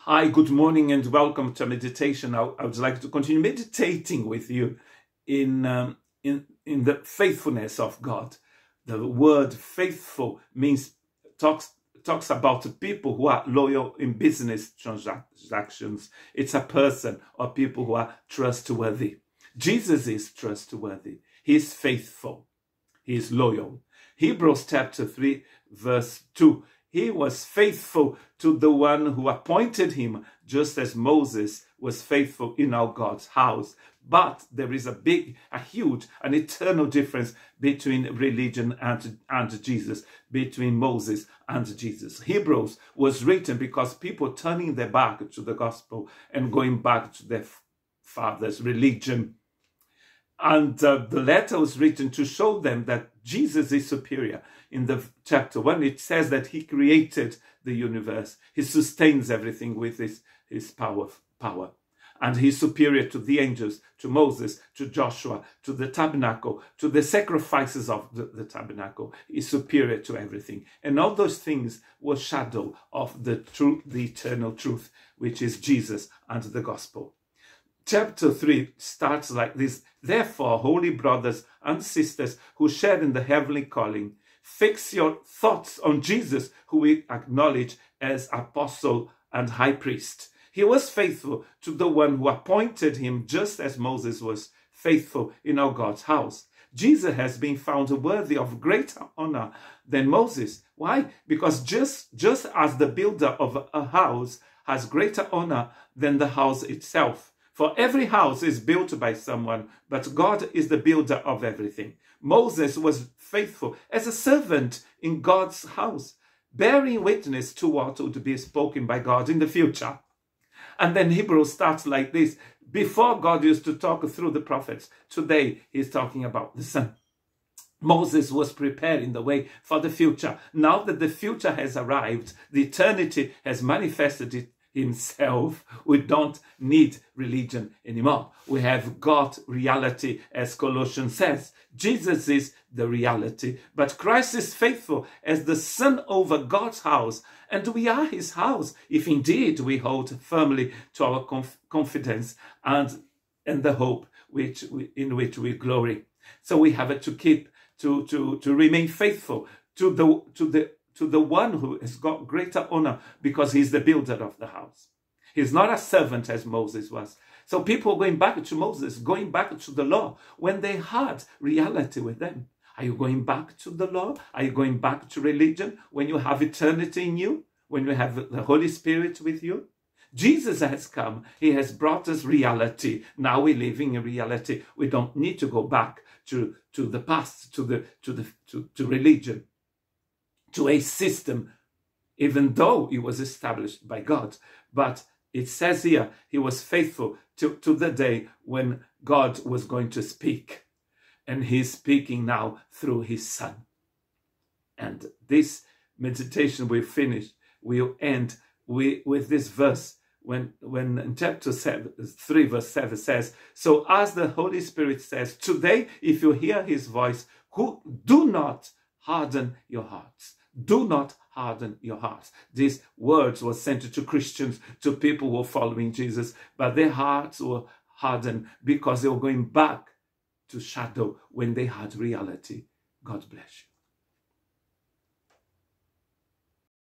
Hi, good morning and welcome to meditation. I would like to continue meditating with you in the faithfulness of God. The word faithful talks about people who are loyal in business transactions. It's a person or people who are trustworthy. Jesus is trustworthy. He is faithful. He is loyal. Hebrews chapter 3 verse 2. He was faithful to the one who appointed him, just as Moses was faithful in our God's house. But there is a huge, an eternal difference between religion and Jesus, between Moses and Jesus. Hebrews was written because people turning their back to the gospel and going back to their father's religion. And the letter was written to show them that Jesus is superior. In the chapter 1, it says that he created the universe. He sustains everything with his power. And he's superior to the angels, to Moses, to Joshua, to the tabernacle, to the sacrifices of the tabernacle. He's superior to everything. And all those things were shadow of the truth, the eternal truth, which is Jesus and the gospel. Chapter 3 starts like this. Therefore, holy brothers and sisters who share in the heavenly calling, fix your thoughts on Jesus, who we acknowledge as apostle and high priest. He was faithful to the one who appointed him, just as Moses was faithful in our God's house. Jesus has been found worthy of greater honor than Moses. Why? Because just as the builder of a house has greater honor than the house itself. For every house is built by someone, but God is the builder of everything. Moses was faithful as a servant in God's house, bearing witness to what would be spoken by God in the future. And then Hebrews starts like this. Before, God used to talk through the prophets. Today, he's talking about the Son. Moses was preparing the way for the future. Now that the future has arrived, the eternity has manifested it himself. We don't need religion anymore. We have got reality, as Colossians says. Jesus is the reality, but Christ is faithful as the Son over God's house, and we are his house if indeed we hold firmly to our confidence and the hope in which we glory. So we have to keep to remain faithful to the one who has got greater honor, because he's the builder of the house. He's not a servant as Moses was. So people going back to Moses, going back to the law, when they had reality with them. Are you going back to the law? Are you going back to religion when you have eternity in you? When you have the Holy Spirit with you? Jesus has come. He has brought us reality. Now we're living in reality. We don't need to go back to the past, to religion, to a system, even though it was established by God. But it says here, he was faithful to the day when God was going to speak. And he's speaking now through his Son. And this meditation we'll end with this verse, when in chapter 3 verse 7 says, so as the Holy Spirit says, today, if you hear his voice, do not harden your hearts. Do not harden your hearts. These words were sent to Christians, to people who were following Jesus, but their hearts were hardened because they were going back to shadow when they had reality. God bless you.